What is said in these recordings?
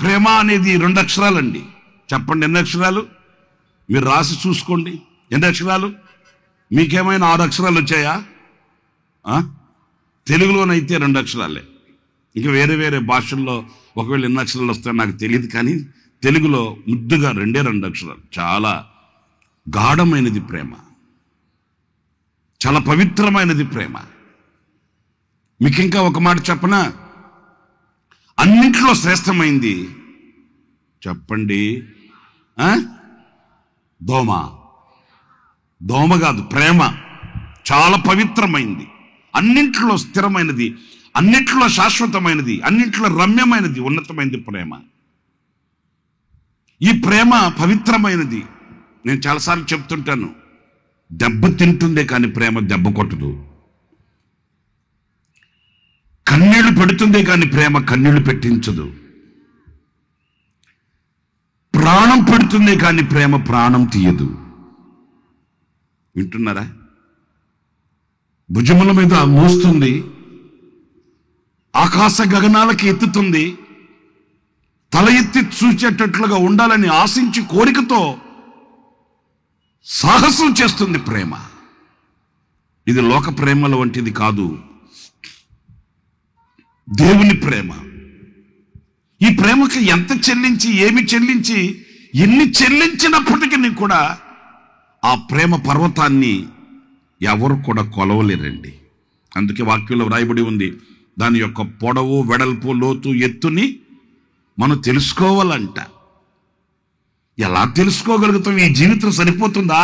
ప్రేమ అనేది 2 అక్షరాలండి. చెప్పండి ఎన్ని అక్షరాలు? మీరు రాసి చూసుకోండి. ఎన్ని అక్షరాలు? మీకేమైనా 6 అక్షరాలు వచ్చాయా? తెలుగులోనైతే 2 అక్షరాలే. ఇంకా వేరే వేరే భాషల్లో ఒకవేళ ఎన్ని అక్షరాలు వస్తాయో నాకు తెలియదు, కానీ తెలుగులో ముద్దుగా 2 అక్షరాలు. చాలా గాఢమైనది ప్రేమ, చాలా పవిత్రమైనది ప్రేమ. మీకు ఇంకా ఒక మాట చెప్పనా? అన్నింటిలో శ్రేష్టమైంది చెప్పండి. దోమ కాదు, ప్రేమ. చాలా పవిత్రమైంది, అన్నింటిలో స్థిరమైనది, అన్నింటిలో శాశ్వతమైనది, అన్నింటిలో రమ్యమైనది, ఉన్నతమైనది ప్రేమ. ఈ ప్రేమ పవిత్రమైనది. నేను చాలాసార్లు చెప్తుంటాను, దెబ్బ తింటుందే కానీ ప్రేమ దెబ్బ కొట్టదు. కన్నీళ్లు పెడుతుందే కానీ ప్రేమ కన్నీళ్లు పెట్టించదు. ప్రాణం పెడుతుందే కానీ ప్రేమ ప్రాణం తీయదు. వింటున్నారా? భుజముల మీద మోస్తుంది, ఆకాశ గగనాలకి ఎత్తుతుంది, తల ఎత్తి చూచేటట్లుగా ఉండాలని ఆశించి కోరికతో సాహసం చేస్తుంది ప్రేమ. ఇది లోక ప్రేమల వంటిది కాదు, దేవుని ప్రేమ. ఈ ప్రేమకి ఎంత చెల్లించి, ఏమి చెల్లించి, ఎన్ని చెల్లించినప్పటికీ కూడా ఆ ప్రేమ పర్వతాన్ని ఎవరు కూడా కొలవలేరండి. అందుకే వాక్యంలో వ్రాయబడి ఉంది, దాని యొక్క పొడవు, వెడల్పు, లోతు, ఎత్తుని మనం తెలుసుకోవాలంట. ఎలా తెలుసుకోగలుగుతాం? ఈ జీవితం సరిపోతుందా?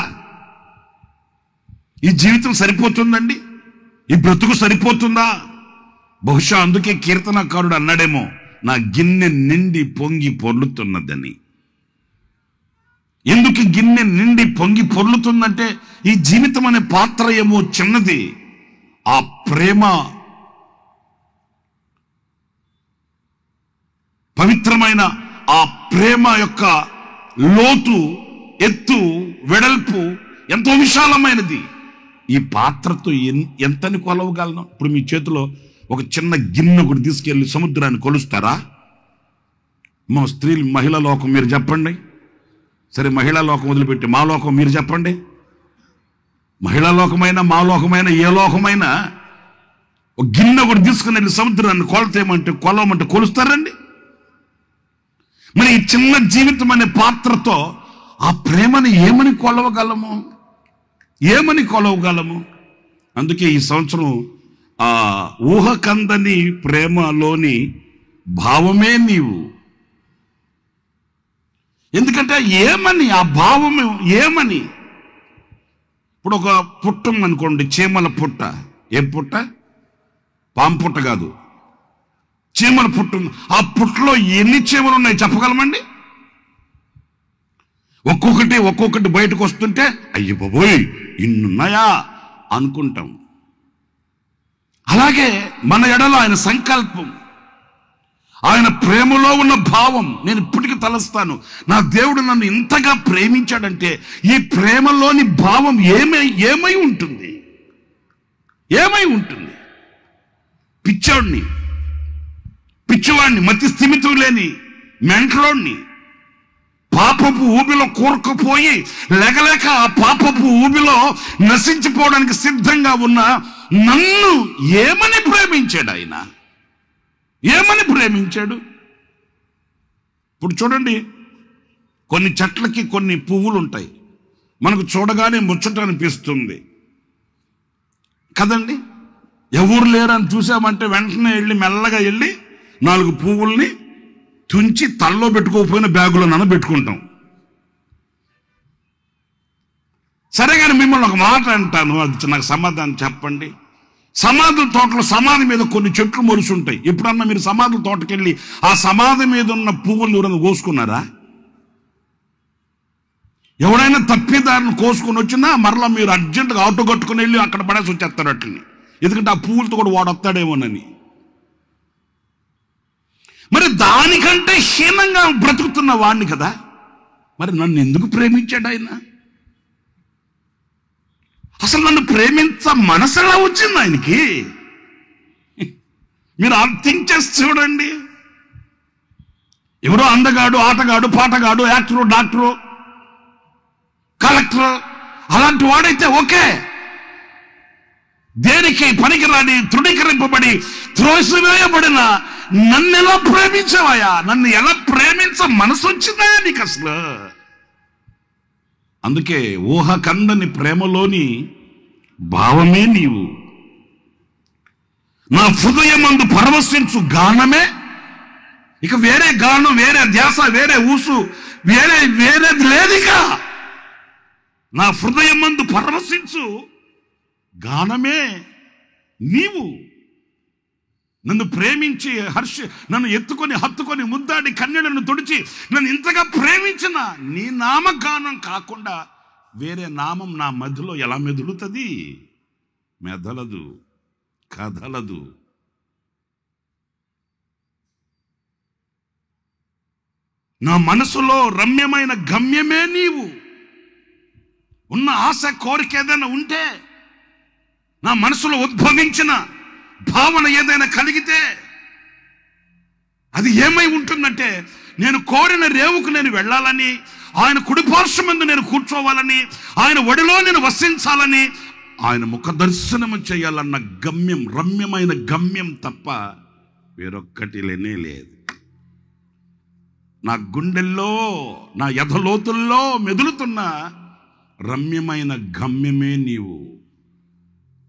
ఈ జీవితం సరిపోతుందండి? ఈ బ్రతుకు సరిపోతుందా? బహుశా అందుకే కీర్తనకారుడు అన్నాడేమో, నా గిన్నె నిండి పొంగి పొర్లుతున్నదని. ఎందుకు గిన్నె నిండి పొంగి పొర్లుతుందంటే, ఈ జీవితం అనే పాత్ర ఏమో చిన్నది, ఆ ప్రేమ పవిత్రమైన ఆ ప్రేమ యొక్క లోతు, ఎత్తు, వెడల్పు ఎంతో విశాలమైనది. ఈ పాత్రతో ఎంతని కొలవగలను? ఇప్పుడు మీ చేతిలో ఒక చిన్న గిన్నె ఒకటి తీసుకెళ్ళి సముద్రాన్ని కొలుస్తారా? మా స్త్రీలు, మహిళా లోకం మీరు చెప్పండి. సరే, మహిళా లోకం వదిలిపెట్టి మా లోకం మీరు చెప్పండి. మహిళా లోకమైనా మా లోకమైనా ఏ లోకమైనా ఒక గిన్నె ఒకటి తీసుకుని వెళ్ళి సముద్రాన్ని కొలవమంటే కొలుస్తారండి? మరి ఈ చిన్న జీవితం అనే పాత్రతో ఆ ప్రేమని ఏమని కొలవగలము? ఏమని కొలవగలము? అందుకే ఈ సంవత్సరం ఆ ఊహకందని ప్రేమలోని భావమే నీవు. ఎందుకంటే ఏమని, ఆ భావము ఏమని? ఇప్పుడు ఒక పుట్ట అనుకోండి, చీమల పుట్ట. ఏం పుట్ట? పాము పుట్ట కాదు, చీమల పుట్ట. ఆ పుట్టలో ఎన్ని చీమలు ఉన్నాయి చెప్పగలమండి? ఒక్కొక్కటి బయటకు వస్తుంటే అయ్య బాబోయ్ ఇన్నున్నాయా అనుకుంటాం. అలాగే మన ఎడలో ఆయన సంకల్పం, ఆయన ప్రేమలో ఉన్న భావం నేను ఇప్పటికీ తలస్తాను. నా దేవుడు నన్ను ఇంతగా ప్రేమించాడంటే ఈ ప్రేమలోని భావం ఏమై ఉంటుంది? ఏమై ఉంటుంది? పిచ్చివాడిని, మతి స్థిమితం లేని మెంటలోడిని, పాపపు ఊబిలో కూరుకుపోయి లేకలేక ఆ పాపపు ఊబిలో నశించిపోవడానికి సిద్ధంగా ఉన్న నన్ను ఏమని ప్రేమించాడు ఆయన? ఏమని ప్రేమించాడు? ఇప్పుడు చూడండి, కొన్ని చెట్లకి కొన్ని పువ్వులు ఉంటాయి, మనకు చూడగానే ముచ్చట అనిపిస్తుంది కదండి. ఎవరు లేరని చూసామంటే వెంటనే మెల్లగా వెళ్ళి 4 పువ్వుల్ని తుంచి తల్లో పెట్టుకోకపోయిన బ్యాగులో పెట్టుకుంటాం. సరే, కానీ మిమ్మల్ని ఒక మాట అంటాను, అది నాకు సమాధానం చెప్పండి. సమాధుల తోటలో సమాధి మీద కొన్ని చెట్లు మొలుసుంటాయి. ఎప్పుడన్నా మీరు సమాధుల తోటకెళ్ళి ఆ సమాధి మీద ఉన్న పువ్వులు ఎవరైనా కోసుకున్నారా? ఎవరైనా తప్పిదారిని కోసుకొని వచ్చినా మరలా మీరు అర్జెంటుగా ఆటో కట్టుకుని వెళ్ళి అక్కడ పడేసి వచ్చేస్తారు అట్లని. ఎందుకంటే ఆ పువ్వులతో కూడా వాడు వస్తాడేమోనని. మరి దానికంటే హీనంగా బ్రతుకుతున్న వాడిని కదా, మరి నన్ను ఎందుకు ప్రేమించాడు ఆయన? అసలు నన్ను ప్రేమించ మనసు ఎలా వచ్చింది ఆయనకి? మీరు థింక్ చేసి చూడండి. ఎవరో అందగాడు, ఆటగాడు, పాటగాడు, యాక్టరు, డాక్టరు, కలెక్టర్ అలాంటి వాడైతే ఓకే. దేనికి పనికిరాని, తృణీకరింపబడి త్రోసివేయబడిన నన్ను ఎలా ప్రేమించావయ్యా? నన్ను ఎలా ప్రేమించ మనసు వచ్చిందా నీకు అసలు? అందుకే ఊహ కందని ప్రేమలోని భావమే నీవు. నా హృదయమందు పరవశించు గానమే. ఇక వేరే గానం, వేరే ధ్యాస, వేరే ఊసు, వేరేది లేదిక. నా హృదయమందు పరవశించు గానమే నీవు. నన్ను ప్రేమించి నన్ను ఎత్తుకొని హత్తుకొని ముద్దాడి కన్నీళ్లను తుడిచి నన్ను ఇంతగా ప్రేమించిన నీ నామగానం కాకుండా వేరే నామం నా మధ్యలో ఎలా మెదులుతుంది? మెదలదు, కదలదు. నా మనసులో రమ్యమైన గమ్యమే నీవు. ఉన్న ఆశ, కోరిక ఏదైనా ఉంటే, నా మనసులో ఉద్భవించిన భావన ఏదైనా కలిగితే అది ఏమై ఉంటుందంటే, నేను కోరిన రేవుకు నేను వెళ్ళాలని, ఆయన కుడిపార్శ్వమందు నేను కూర్చోవాలని, ఆయన ఒడిలో నేను వసించాలని, ఆయన ముఖ దర్శనము చేయాలన్న గమ్యం, రమ్యమైన గమ్యం తప్ప వేరొక్కటి లేనే లేదు. నా గుండెల్లో, నా యథలోతుల్లో మెదులుతున్న రమ్యమైన గమ్యమే నీవు.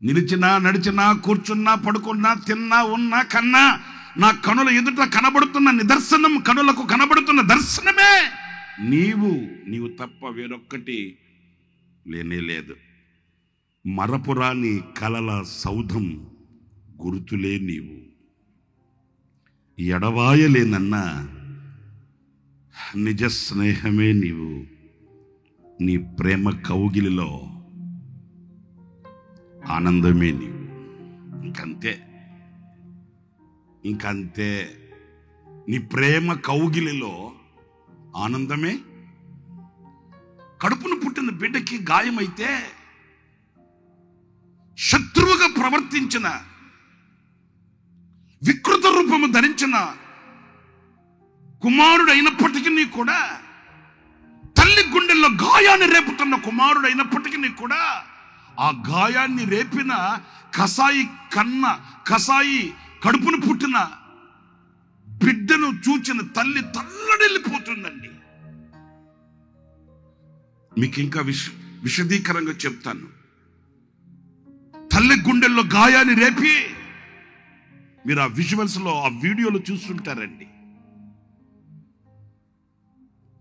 నిలిచినా, నడిచినా, కూర్చున్నా, పడుకున్నా, తిన్నా, ఉన్నా, కన్నా నా కనుల ఎదుట కనబడుతున్న నిదర్శనం, కనులకు కనబడుతున్న దర్శనమే నీవు. నీవు తప్ప వేరొక్కటి లేనే లేదు. మరపురాని కలల సౌధం గుర్తులే నీవు. ఎడవాయలేనన్న నిజ స్నేహమే నీవు. నీ ప్రేమ కౌగిలిలో ఆనందమే నీవు. ఇంకంతే. నీ ప్రేమ కౌగిలిలో ఆనందమే. కడుపును పుట్టిన బిడ్డకి గాయమైతే, శత్రువుగా ప్రవర్తించిన, వికృత రూపము ధరించిన కుమారుడు అయినప్పటికీ కూడా, తల్లి గుండెల్లో గాయాన్ని రేపుతున్న కుమారుడు అయినప్పటికీ కూడా, ఆ గాయాన్ని రేపిన కసాయి కడుపును పుట్టిన బిడ్డను చూచిన తల్లి తల్లడిల్లిపోతుందండి. మీకు ఇంకా విశదీకరంగా చెప్తాను. తల్లి గుండెల్లో గాయాన్ని రేపి, మీరు ఆ విజువల్స్ లో, ఆ వీడియోలో చూస్తుంటారండి.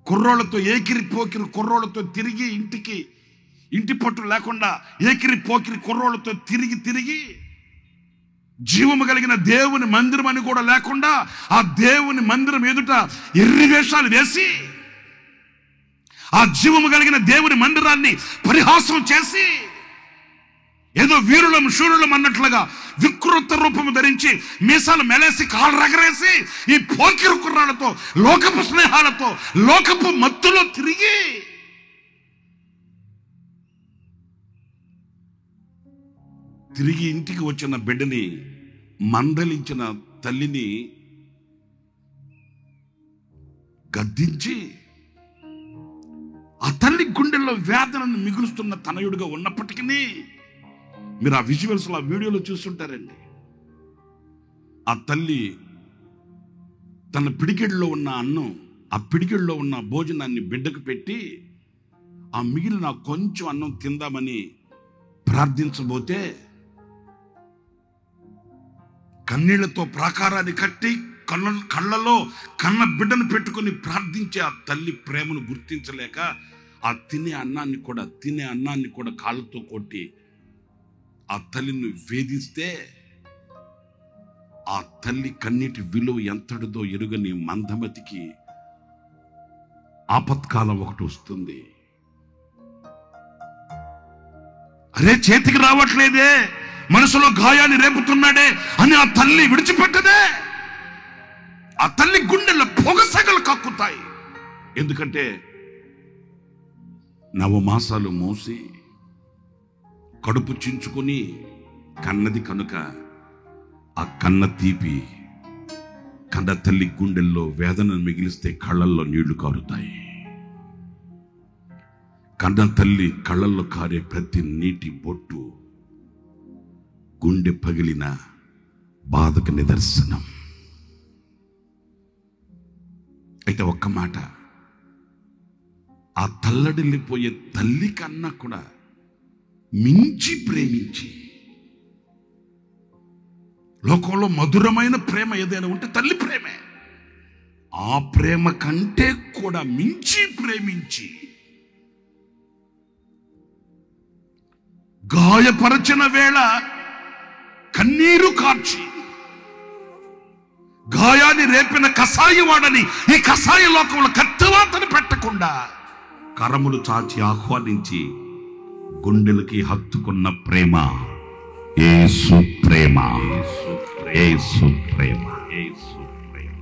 కుర్రోళ్లతో ఏకిరి పోకిరి కుర్రోళ్లతో తిరిగి ఇంటి పట్టు లేకుండా ఏకిరి పోకిరి కుర్రోళ్లతో తిరిగి జీవము కలిగిన దేవుని మందిరం అని కూడా లేకుండా ఆ దేవుని మందిరం ఎదుట ఎర్రి వేషాలు వేసి, ఆ జీవము కలిగిన దేవుని మందిరాన్ని పరిహాసం చేసి, ఏదో వీరులం శూరులం అన్నట్లుగా వికృత రూపము ధరించి మీసాలు మెలేసి కాళ్ళు రగరేసి ఈ పోకిరు కుర్రాలతో, లోకపు స్నేహాలతో, లోకపు మత్తులో తిరిగి ఇంటికి వచ్చిన బిడ్డని మందలించిన తల్లిని గద్దించి, ఆ తల్లి గుండెల్లో వేదనను మిగులుస్తున్న తనయుడిగా ఉన్నప్పటికీ, మీరు ఆ విజువల్స్ ఆ వీడియోలో చూస్తుంటారండి. ఆ తల్లి తన పిడికెడులో ఉన్న అన్నం, ఆ పిడికెడులో ఉన్న భోజనాన్ని బిడ్డకు పెట్టి, ఆ మిగిలిన కొంచెం అన్నం తిందామని ప్రార్థించబోతే, కన్నీళ్లతో ప్రాకారాన్ని కట్టి కళ్ళలో కన్న బిడ్డను పెట్టుకుని ప్రార్థించే ఆ తల్లి ప్రేమను గుర్తించలేక, ఆ తినే అన్నాన్ని కూడా కాళ్ళతో కొట్టి ఆ తల్లిని వేధిస్తే, ఆ తల్లి కన్నీటి విలువ ఎంతటిదో ఎరుగని మందమతికి ఆపత్కాలం ఒకటి వస్తుంది. అరే చేతికి రావట్లేదే, మనసులో గాయాన్ని రేపుతున్నాడే అని ఆ తల్లి విడిచిపెట్టదే. ఆ తల్లి గుండెల్లో పొగసగలు కక్కుతాయి. ఎందుకంటే 9 మాసాలు మోసి కడుపు చించుకొని కన్నది కనుక, ఆ కన్న తీపి కన్న తల్లి గుండెల్లో వేదనను మిగిలిస్తే కళ్ళల్లో నీళ్లు కారుతాయి. కన్న తల్లి కళ్ళల్లో కారే ప్రతి నీటి బొట్టు గుండె పగిలిన బాధకు నిదర్శనం. అయితే ఒక్క మాట, ఆ తల్లడిల్లిపోయే తల్లి కన్నా కూడా మించి ప్రేమించి, లోకంలో మధురమైన ప్రేమ ఏదైనా ఉంటే తల్లి ప్రేమే. ఆ ప్రేమ కంటే కూడా మించి ప్రేమించి గాయపరచిన వేళ కన్నీరు కార్చి గాయాన్ని రేపిన కసాయి వాడని ఈ కసాయి లోకంలో కత్తివాతను పెట్టకుండా కరములు చాచి ఆహ్వానించి గుండెలకి హత్తుకున్న ప్రేమ యేసు ప్రేమ. యేసు ప్రేమ. యేసు ప్రేమ.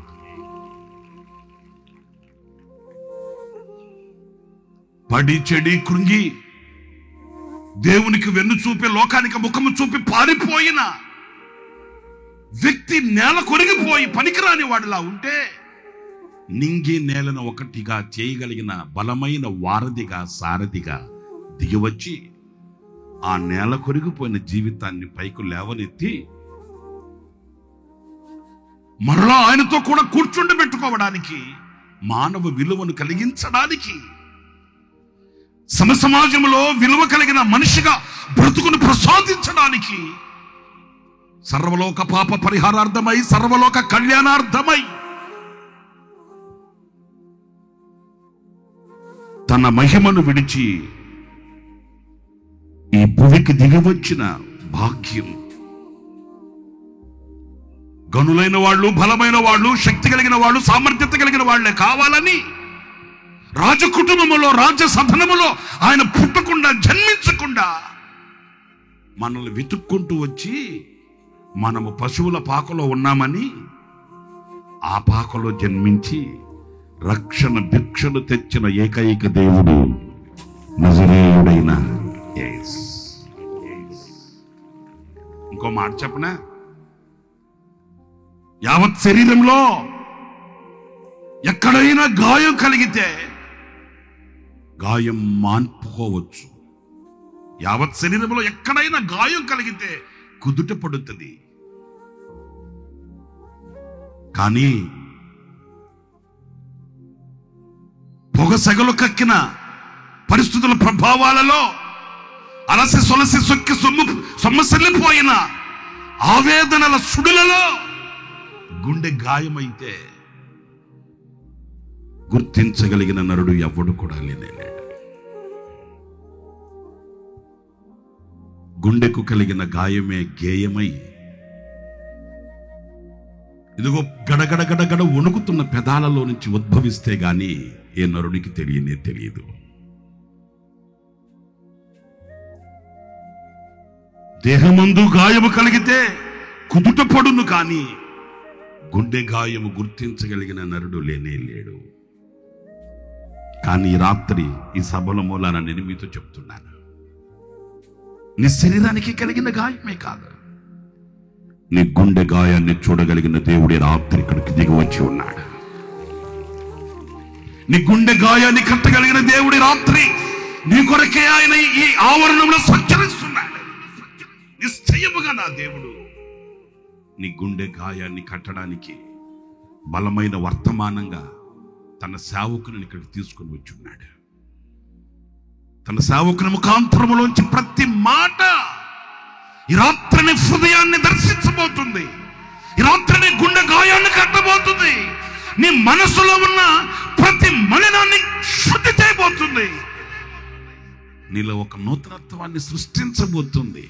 పడి చెడి కృంగి దేవునికి వెన్ను చూపి లోకానికి ముఖము చూపి పారిపోయిన వ్యక్తి నేల కొరిగిపోయి పనికిరాని వాడిలా ఉంటే, నింగి నేలను ఒకటిగా చేయగలిగిన బలమైన వారధిగా సారథిగా దిగివచ్చి ఆ నేల కొరిగిపోయిన జీవితాన్ని పైకి లేవనెత్తి మరలా ఆయనతో కూడా కూర్చుండబెట్టుకోవడానికి, మానవ విలువను కలిగించడానికి, సమసమాజంలో విలువ కలిగిన మనిషిగా బ్రతుకును ప్రసాదించడానికి, సర్వలోక పాప పరిహారార్థమై సర్వలోక కళ్యాణార్థమై తన మహిమను విడిచి ఈ భూమికి దిగివచ్చిన భాగ్యం గనులైన వాళ్ళు, బలమైన వాళ్ళు, శక్తి కలిగిన వాళ్ళు, సామర్థ్యత కలిగిన వాళ్లే కావాలని రాజకుటుంబములో రాజసదనములో ఆయన పుట్టకుండా జన్మించకుండా మనల్ని వెతుక్కుంటూ వచ్చి మనము పశువుల పాకలో ఉన్నామని ఆ పాకలో జన్మించి రక్షణ భిక్షను తెచ్చిన ఏకైక దేవుడు నజరేయుడైన యేసు. ఇంకో మాట చెప్పనా, యావత్ శరీరంలో ఎక్కడైనా గాయం కలిగితే గాయం మాన్పుకోవచ్చు. యావత్ శరీరంలో ఎక్కడైనా గాయం కలిగితే కుదుట పడుతుంది. కానీ పొగసెగలు కక్కిన పరిస్థితుల ప్రభావాలలో అలసి సొలసి సొక్కి సొమ్మసిల్లిపోయిన ఆవేదనల సుడులలో గుండె గాయమైతే గుర్తించగలిగిన నరుడు ఎవడు కూడా లేనేలేడు. గుండెకు కలిగిన గాయమే గేయమై ఇదిగో గడగడ గడగడ వణుకుతున్న పెదాలలో నుంచి ఉద్భవిస్తే గాని ఏ నరునికి తెలియదు. దేహమందు గాయము కలిగితే కుదుట పడును, కానీ గుండె గాయము గుర్తించగలిగిన నరుడు లేనేలేడు. కానీ రాత్రి ఈ సభల మూలాన నేను మీతో చెప్తున్నాను, నీ శరీరానికి కలిగిన గాయమే కాదు, నీ గుండె గాయాన్ని చూడగలిగిన దేవుడి రాత్రి ఇక్కడికి దిగి వచ్చి ఉన్నాడు. నీ గుండె గాయాన్ని కట్టగలిగిన దేవుడి రాత్రి నీ కొరకే ఆయన ఈ ఆవరణంలో సంచరిస్తున్నాడు. నిశ్చయముగా నా దేవుడు నీ గుండె గాయాన్ని కట్టడానికి బలమైన వర్తమానంగా తన సేవకుని ఇక్కడికి తీసుకుని వచ్చి ఉన్నాడు. తన సేవకుని ముఖాంతరములోంచి ప్రతి మాట ఈ రాత్రిని హృదయాన్ని దర్శించబోతుంది. ఈ రాత్రిని గుండె గాయాన్ని కట్టబోతుంది. నీ మనసులో ఉన్న ప్రతి మలినాన్ని శుద్ధి చేయబోతుంది. నీలో ఒక నూతనత్వాన్ని సృష్టించబోతుంది.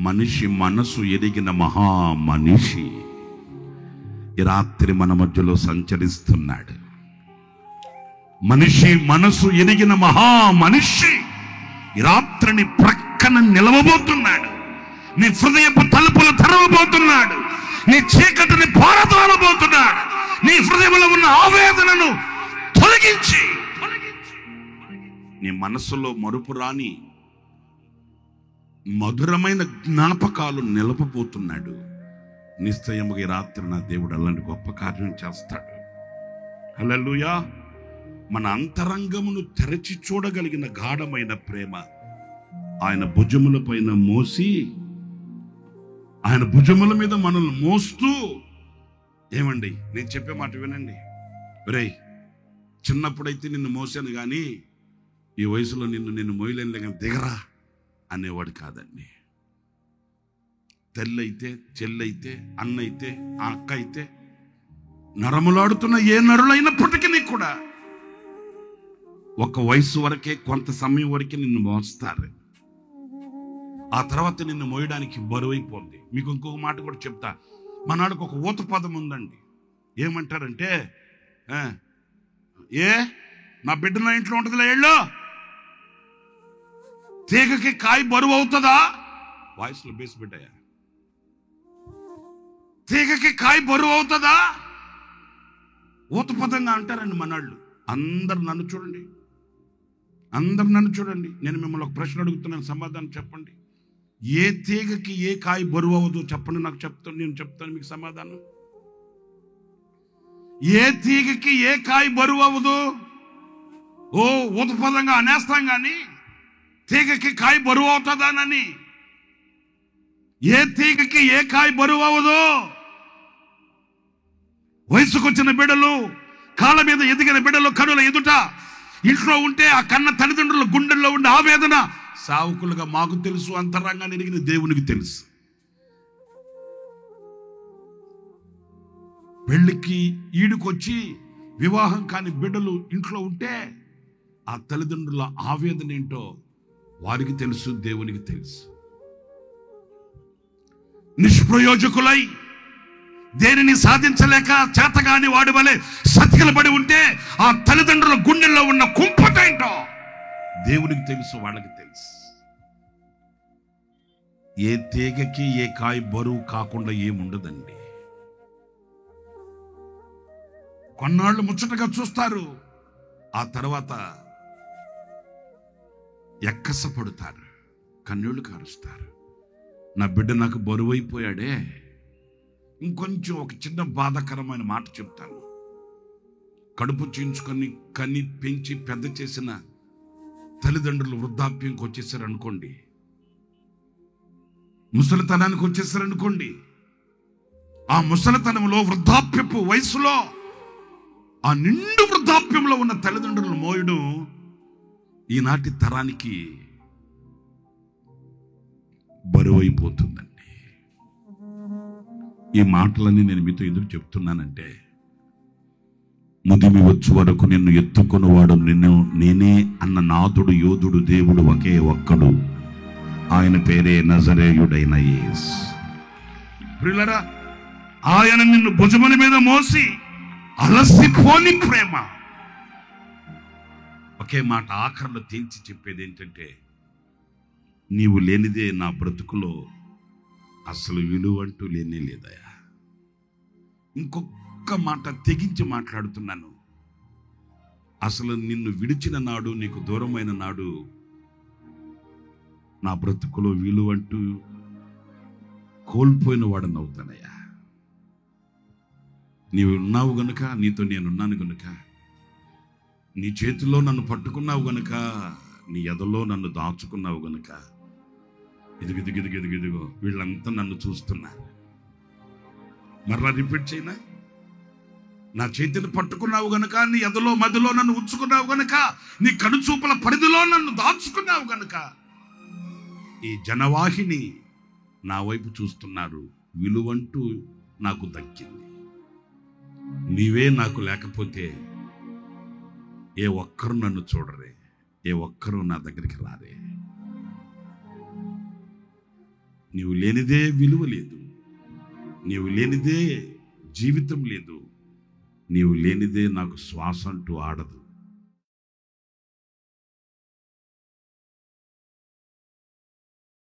మనిషి మనసు ఎరిగిన మహా మనిషి ఈ రాత్రి మన మధ్యలో సంచరిస్తున్నాడు. మనిషి మనసు ఎరిగిన మహా మనిషి ఈ రాత్రిని ప్రక్కన నిలవబోతున్నాడు. నీ హృదయపు తలుపులు తెరవబోతున్నాడు. నీ చీకటిని పారదోలబోతున్నాడు. నీ హృదయంలో ఉన్న ఆవేదనను తొలగించి నీ మనసులో మరుపు రాని మధురమైన జ్ఞాపకాలు నిలపబోతున్నాడు. నిశ్చయముగా ఈ రాత్రి నా దేవుడు అలాంటి గొప్ప కార్యం చేస్తాడు. హల్లెలూయా. మన అంతరంగమును తెరచి చూడగలిగిన గాఢమైన ప్రేమ ఆయన భుజముల పైన మోసి, ఆయన భుజముల మీద మనల్ని మోస్తూ, ఏమండి నేను చెప్పే మాట వినండి, రేయ్ చిన్నప్పుడైతే నిన్ను మోసాను కానీ ఈ వయసులో నిన్ను మోయలేనులే కానీ దిగరా అనేవాడు కాదండి. తెల్లైతే, చెల్లైతే, అన్నైతే, ఆ అక్క అయితే, నరములాడుతున్న ఏ నరులైనప్పటికీ కూడా ఒక వయసు వరకే, కొంత సమయం వరకే నిన్ను మోస్తారు. ఆ తర్వాత నిన్ను మోయడానికి బరువైపోద్ది. మీకు ఇంకొక మాట కూడా చెప్తా. మనాడికి ఒక ఊత పదం ఉందండి. ఏమంటారంటే, నా బిడ్డ నా ఇంట్లో ఉంటుందిలే, ఎళ్ళు, తీగకి కాయ బరువు అవుతుందా? వాయిస్లో బేస్ బిడ్డయా, తీగకి కాయ బరువు అవుతుందా? ఊత పదంగా అంటారండి మనాళ్ళు. అందరు నన్ను చూడండి, నేను మిమ్మల్ని ఒక ప్రశ్న అడుగుతున్నాను, సమాధానం చెప్పండి. ఏ తీగకి ఏ కాయ బరువు అవ్వదు చెప్పండి, నేను చెప్తాను మీకు సమాధానం. ఏ తీగకి ఏ కాయ బరువు అవ్వదు? ఓ ఊత పదంగా అనేస్తాం కానీ తీగకి కాయ బరువు అవుతుందానని. ఏ తీగకి ఏ కాయ బరువు అవ్వదు. వయసుకొచ్చిన బిడ్డలు, కాళ్ళ మీద ఎదిగిన బిడ్డలు కనుల ఎదుట ఇంట్లో ఉంటే ఆ కన్న తల్లిదండ్రుల గుండెల్లో ఉండే ఆవేదన సావుకులుగా మాకు తెలుసు, అంతరంగాన్ని ఎరిగిన దేవునికి తెలుసు. పెళ్లికి ఈడుకొచ్చి వివాహం కాని బిడ్డలు ఇంట్లో ఉంటే ఆ తల్లిదండ్రుల ఆవేదన ఏంటో వారికి తెలుసు, దేవునికి తెలుసు. నిష్ప్రయోజకులై దేనిని సాధించలేక చేతగాని వాడి వలె సతికిలబడి ఉంటే ఆ తల్లిదండ్రుల గుండెల్లో ఉన్న కుంపటేంటో దేవునికి తెలుసు, వాళ్ళకి తెలుసు. ఏ తీగకి ఏ కాయ బరువు కాకుండా ఏముండదండి. కొన్నాళ్ళు ముచ్చటగా చూస్తారు, ఆ తర్వాత ఎక్కసపడుతారు, కన్నీళ్లు కారుస్తారు. నా బిడ్డ నాకు బరువైపోయాడే. ఇంకొంచెం ఒక చిన్న బాధాకరమైన మాట చెప్తాను. కడుపు చీల్చుకొని కన్ని పెంచి పెద్ద చేసిన తల్లిదండ్రులు వృద్ధాప్యంకి వచ్చేసారనుకోండి, ముసలితనానికి వచ్చేసారనుకోండి, ఆ ముసలితనంలో వృద్ధాప్యపు వయసులో ఆ నిండు వృద్ధాప్యంలో ఉన్న తల్లిదండ్రులు మోయడం ఈనాటి తరానికి బరువైపోతుందండి. ఈ మాటలన్నీ నేను మీతో ఎదురు చెప్తున్నానంటే, ముదిమి వచ్చు వరకు నిన్ను ఎత్తుకున్నవాడు నేనే అన్న నాథుడు, యోధుడు, దేవుడు ఒకే ఒక్కడు, ఆయన పేరే నజరేయుడైన యేసు. ప్రియులారా, ఆయన నిన్ను భుజముల మీద మోసి అలసిపోని ప్రేమ. ఒకే మాట ఆఖరిలో తేల్చి చెప్పేది ఏంటంటే, నీవు లేనిదే నా బ్రతుకులో అసలు విలువ అంటూ లేనే లేదయా. ఇంకొక మాట తెగించి మాట్లాడుతున్నాను. అసలు నిన్ను విడిచిన నాడు, నీకు దూరమైన నాడు నా బ్రతుకులో విలువ అంటూ కోల్పోయిన వాడని అవుతానయ్యా. నీవు ఉన్నావు గనుక, నీతో నేనున్నాను గనుక, నీ చేతిలో నన్ను పట్టుకున్నావు గనుక, నీ ఎదలో నన్ను దాచుకున్నావు గనుక, ఇదిగో వీళ్ళంతా నన్ను చూస్తున్నారు. మరలా రిపీట్ చేయనా? నా చేతిని పట్టుకున్నావు గనుక, నీ ఎదలో మదిలో నన్ను ఉంచుకున్నావు గనుక, నీ కనుచూపుల పరిధిలో నన్ను దాచుకున్నావు గనుక ఈ జనవాహిని నా వైపు చూస్తున్నారు. విలువంటూ నాకు దక్కింది. నీవే నాకు లేకపోతే ఏ ఒక్కరు నన్ను చూడరే, ఏ ఒక్కరు నా దగ్గరికి రారే. నీవు లేనిదే విలువ లేదు, నీవు లేనిదే జీవితం లేదు, నీవు లేనిదే నాకు శ్వాస అంటూ ఆడదు.